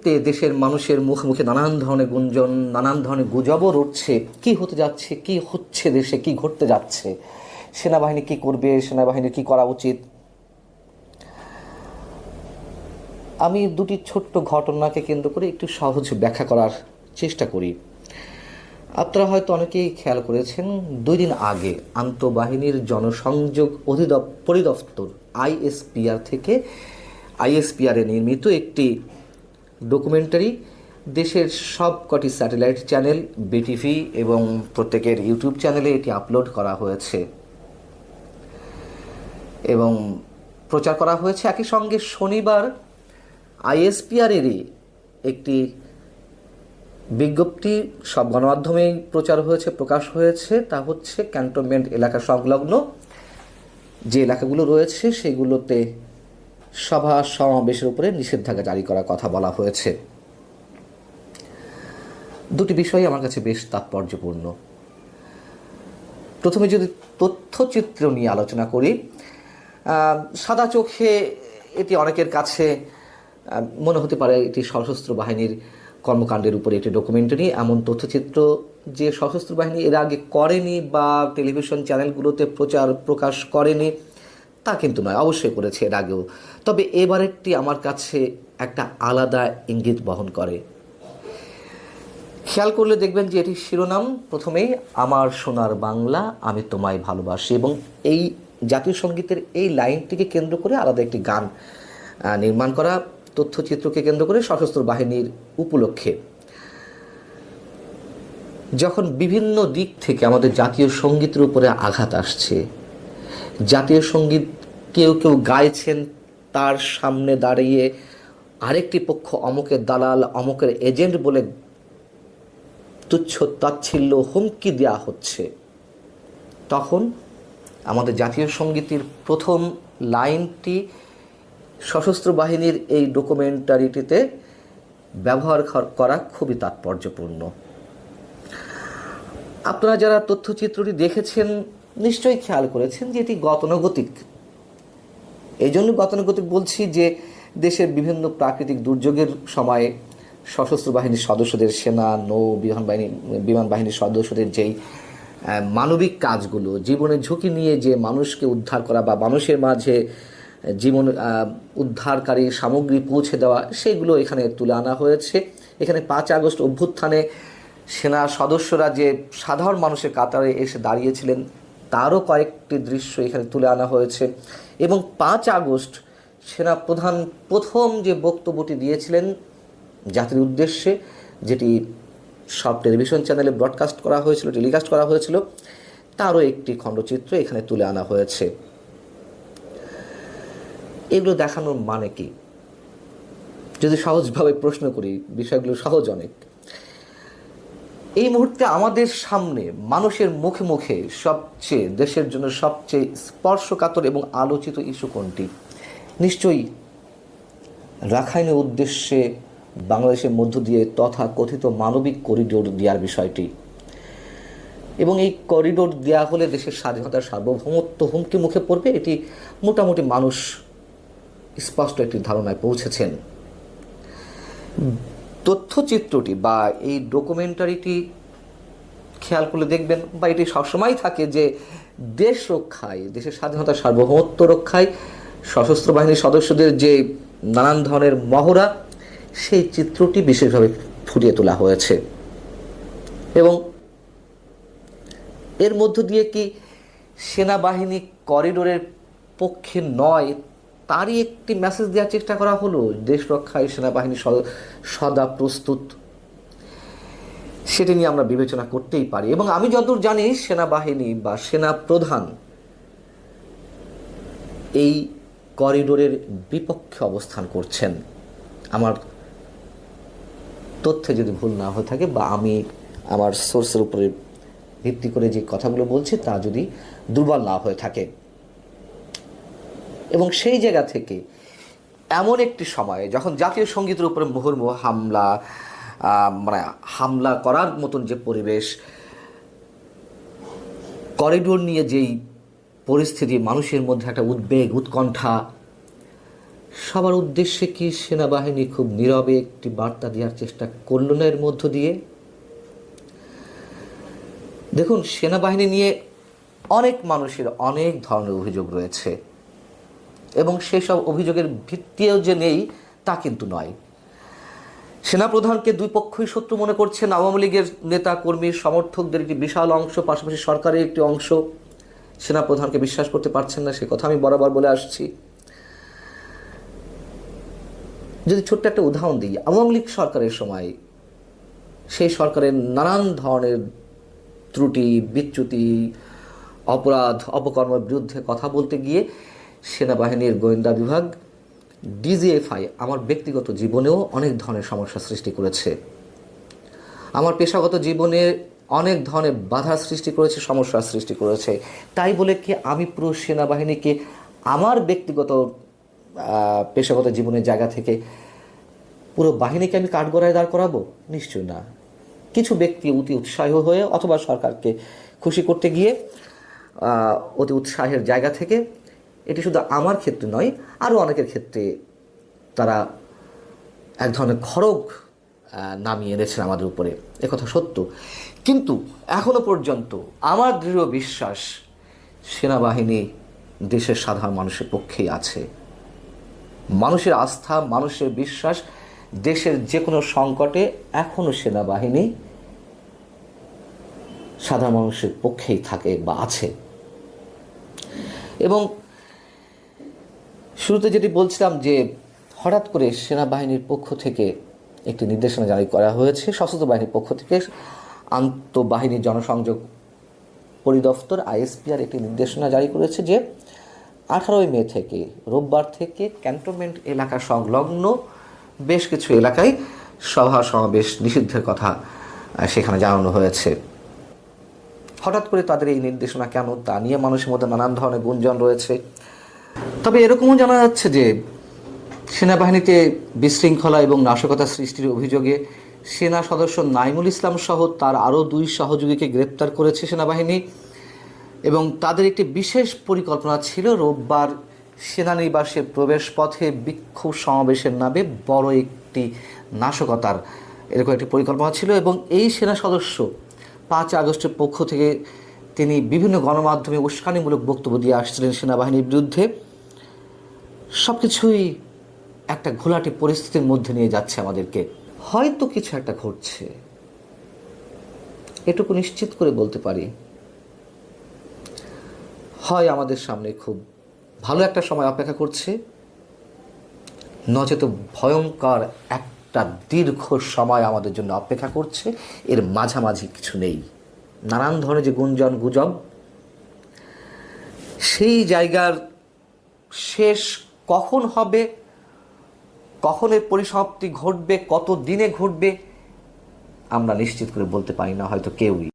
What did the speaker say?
মুহূর্তে দেশের মানুষের মুখে মুখে নানান ধরনের গুঞ্জন, নানান ধরনের গুজবও উঠছে। কি হতে যাচ্ছে, কি হচ্ছে, দেশে কি ঘটতে যাচ্ছে, সেনাবাহিনী কি করবে, সেনাবাহিনীর কি করা উচিত। আমি দুটি ছোট্ট ঘটনাকে কেন্দ্র করে একটু সহজ ব্যাখ্যা করার চেষ্টা করি। আপনারা হয়তো অনেকেই খেয়াল করেছেন, 2 দিন আগে আন্তঃবাহিনীর জনসংযোগ পরিদপ্তর আইএসপিআর থেকে আইএসপিআরে নির্মিত একটি ডকুমেন্টারি দেশের সবকটি স্যাটেলাইট চ্যানেল, বিটিভি এবং প্রত্যেকের ইউটিউব চ্যানেলে এটি আপলোড করা হয়েছে এবং প্রচার করা হয়েছে। একই সঙ্গে শনিবার আইএসপিআরেরই একটি বিজ্ঞপ্তি সব গণমাধ্যমেই প্রকাশ হয়েছে। তা হচ্ছে ক্যান্টনমেন্ট এলাকা সংলগ্ন যে এলাকাগুলো রয়েছে সেগুলোতে সভা সমাবেশের উপরে নিষেধাজ্ঞা জারি করার কথা বলা হয়েছে। দুটি বিষয় আমার কাছে বেশ তাৎপর্যপূর্ণ। প্রথমে যদি তথ্যচিত্র নিয়ে আলোচনা করি, সাদা চোখে এটি অনেকের কাছে মনে হতে পারে এটি সশস্ত্র বাহিনীর কর্মকাণ্ডের উপরে একটি ডকুমেন্টারি। এমন তথ্যচিত্র যে সশস্ত্র বাহিনী এর আগে করেনি বা টেলিভিশন চ্যানেলগুলোতে প্রকাশ করেনি তা কিন্তু নয়, অবশ্যই করেছে এর আগেও। তবে এবারেরটি আমার কাছে একটা আলাদা ইঙ্গিত বহন করে। খেয়াল করলে দেখবেন যে এটির শিরোনাম প্রথমেই আমার সোনার বাংলা, আমি তোমায় ভালোবাসি, এবং এই জাতীয় সঙ্গীতের এই লাইনটিকে কেন্দ্র করে আলাদা একটি গান নির্মাণ করা, তথ্যচিত্রকে কেন্দ্র করে সশস্ত্র বাহিনীর উপলক্ষে। যখন বিভিন্ন দিক থেকে আমাদের জাতীয় সঙ্গীতের উপরে আঘাত আসছে, জাতীয় সঙ্গীত কেউ কেউ গাইছেন, তার সামনে দাঁড়িয়ে আরেকটি পক্ষ অমুকের দালাল, অমুকের এজেন্ট বলে তুচ্ছ তাচ্ছিল্য হুমকি দেওয়া হচ্ছে, তখন আমাদের জাতীয় সঙ্গীতের প্রথম লাইনটি সশস্ত্র বাহিনীর এই ডকুমেন্টারিটিতে ব্যবহার করা খুবই তাৎপর্যপূর্ণ। আপনারা যারা তথ্যচিত্রটি দেখেছেন নিশ্চয়ই খেয়াল করেছেন যে এটি গতানুগতিক। এই জন্য গতানুগতিক বলছি যে দেশের বিভিন্ন প্রাকৃতিক দুর্যোগের সময় সশস্ত্র বাহিনীর সদস্যদের, সেনা, নৌ, বিমান বাহিনীর সদস্যদের যেই মানবিক কাজগুলো, জীবনের ঝুঁকি নিয়ে যে মানুষকে উদ্ধার করা বা মানুষের মাঝে জীবন উদ্ধারকারী সামগ্রী পৌঁছে দেওয়া, সেগুলো এখানে তুলে আনা হয়েছে। এখানে 5 আগস্ট অভ্যুত্থানে সেনা সদস্যরা যে সাধারণ মানুষের কাতারে এসে দাঁড়িয়েছিলেন তারও কয়েকটি দৃশ্য এখানে তুলে আনা হয়েছে। এবং 5 আগস্ট সেনা প্রধান প্রথম যে বক্তব্যটি দিয়েছিলেন জাতির উদ্দেশ্যে, যেটি সব টেলিভিশন চ্যানেলে টেলিকাস্ট করা হয়েছিল, তারও একটি খণ্ডচিত্র এখানে তুলে আনা হয়েছে। এগুলো দেখানোর মানে কি? যদি সহজভাবে প্রশ্ন করি, বিষয়গুলো সহজ অনেক। এই মুহূর্তে আমাদের সামনে মানুষের মুখে মুখে দেশের জন্য সবচেয়ে স্পর্শকাতর এবং আলোচিত ইস্যু কোনটি? নিশ্চয়ই রাখাইনের উদ্দেশ্যে বাংলাদেশের মধ্য দিয়ে তথাকথিত মানবিক করিডোর দেওয়ার বিষয়টি। এবং এই করিডোর দেওয়া হলে দেশের স্বাধীনতার সার্বভৌমত্ব হুমকি মুখে পড়বে, এটি মোটামুটি মানুষ স্পষ্ট একটি ধারণায় পৌঁছেছেন। তথ্যচিত্রটি বা এই ডকুমেন্টারিটি খেয়াল করলে দেখবেন, বা এটি সবসময় থাকে যে দেশ রক্ষায়, দেশের স্বাধীনতার সার্বভৌমত্ব রক্ষায় সশস্ত্র বাহিনীর সদস্যদের যে নানান ধরনের মহড়া, সেই চিত্রটি বিশেষভাবে ফুটিয়ে তোলা হয়েছে। এবং এর মধ্য দিয়ে কি সেনাবাহিনী করিডোরের পক্ষে নয় তারই একটি মেসেজ দেওয়ার চেষ্টা করা হলো, দেশ রক্ষায় সেনাবাহিনী সদা প্রস্তুত। সেটা নিয়ে আমরা বিবেচনা করতেই পারি। এবং আমি যতদূর জানি সেনাবাহিনী বা সেনা প্রধান এই করিডোরের বিপক্ষে অবস্থান করছেন। আমার তথ্যে যদি ভুল না হয়ে থাকে বা আমি আমার সোর্সের উপরে ভিত্তি করে যে কথাগুলো বলছি তা যদি দুর্বল না হয়ে থাকে। এবং সেই জায়গা থেকে এমন একটি সময়ে যখন জাতীয় সঙ্গীতের উপরে মুহুর্মুহু হামলা করার মতন যে পরিবেশ, করিডোর নিয়ে যেই পরিস্থিতি, মানুষের মধ্যে একটা উদ্বেগ, উৎকণ্ঠা, সবার উদ্দেশ্যে কি সেনাবাহিনী খুব নীরবে একটি বার্তা দেওয়ার চেষ্টা করল না এর মধ্য দিয়ে? দেখুন, সেনাবাহিনী নিয়ে অনেক মানুষের অনেক ধরনের অভিযোগ রয়েছে এবং সেসব অভিযোগের ভিত্তিও যে নেই তা কিন্তু নয়। সেনাপ্রধানকে দুই পক্ষই শত্রু মনে করছেন। আওয়ামী লীগের নেতা কর্মী সমর্থকদের একটি বিশাল অংশ, পাশাপাশি সরকারের একটি অংশ সেনাপ্রধানকে বিশ্বাস করতে পারছেন না, সে কথা আমি বরাবর বলে আসছি। যদি ছোট্ট একটা উদাহরণ দিই, আওয়ামী লীগ সরকারের সময় সেই সরকারের নানান ধরনের ত্রুটি, বিচ্যুতি, অপরাধ, অপকর্মের বিরুদ্ধে কথা বলতে গিয়ে সেনাবাহিনীর গোয়েন্দা বিভাগ, ডিজিএফআই আমার ব্যক্তিগত জীবনেও অনেক ধরনের সমস্যা সৃষ্টি করেছে। আমার পেশাগত জীবনে অনেক ধরনের বাধা সৃষ্টি করেছে, সমস্যার সৃষ্টি করেছে। তাই বলে কি আমি পুরো সেনাবাহিনীকে আমার ব্যক্তিগত পেশাগত জীবনের জায়গা থেকে পুরো বাহিনীকে আমি কাঠগড়ায় দাঁড় করাবো? নিশ্চয়ই না। কিছু ব্যক্তি অতি উৎসাহী হয়ে অথবা সরকারকে খুশি করতে গিয়ে অতি উৎসাহের জায়গা থেকে, এটি শুধু আমার ক্ষেত্রে নয়, আরও অনেকের ক্ষেত্রে তারা এক ধরনের খড়গ নামিয়ে এনেছেন আমাদের উপরে, একথা সত্য। কিন্তু এখনো পর্যন্ত আমার দৃঢ় বিশ্বাস সেনাবাহিনী দেশের সাধারণ মানুষের পক্ষেই আছে। মানুষের আস্থা, মানুষের বিশ্বাস দেশের যে কোনো সংকটে এখনও সেনাবাহিনী সাধারণ মানুষের পক্ষেই থাকে বা আছে। এবং শুরুতে যেটি বলছিলাম যে হঠাৎ করে সেনাবাহিনীর পক্ষ থেকে একটি নির্দেশনা জারি করা হয়েছে, সশস্ত্র বাহিনীর পক্ষ থেকে আন্তঃবাহিনী জনসংযোগ পরিদপ্তর আইএসপিআর একটি নির্দেশনা জারি করেছে যে 18 মে থেকে, রোববার থেকে ক্যান্টনমেন্ট এলাকা সংলগ্ন বেশ কিছু এলাকায় সভা সমাবেশ নিষিদ্ধের কথা সেখানে জানানো হয়েছে। হঠাৎ করে তাদের এই নির্দেশনা কেন, তা নিয়ে মানুষের মধ্যে নানান ধরনের গুঞ্জন রয়েছে। তবে এরকমও জানা যাচ্ছে যে সেনাবাহিনীতে বিশৃঙ্খলা এবং নাশকতা সৃষ্টির অভিযোগে সেনা সদস্য নাইমুল ইসলাম সহ তার আরও 2 সহযোগীকে গ্রেপ্তার করেছে সেনাবাহিনী এবং তাদের একটি বিশেষ পরিকল্পনা ছিল রোববার সেনানিবাসের প্রবেশপথে বিক্ষোভ সমাবেশের নামে বড় একটি নাশকতার এরকম একটি পরিকল্পনা ছিল। এবং এই সেনা সদস্য 5 আগস্টের পক্ষ থেকে তিনি বিভিন্ন গণমাধ্যমে উস্কানিমূলক বক্তব্য দিয়ে আসছিলেন সেনাবাহিনীর বিরুদ্ধে। সব কিছুই একটা ঘোলাটে পরিস্থিতির মধ্যে নিয়ে যাচ্ছে আমাদেরকে। হয়তো কিছু একটা ঘটছে, এটুকু নিশ্চিত করে বলতে পারি। হয় আমাদের সামনে খুব ভালো একটা সময় অপেক্ষা করছে, নচেত ভয়ঙ্কর একটা দীর্ঘ সময় আমাদের জন্য অপেক্ষা করছে। এর মাঝামাঝি কিছু নেই। নানান ধরনের যে গুঞ্জন গুজব, সেই জায়গার শেষ কখন হবে, কখন এর পরিসমাপ্তি ঘটবে, কত দিনে ঘটবে, আমরা নিশ্চিত করে বলতে পারি না হয়তো কেউই।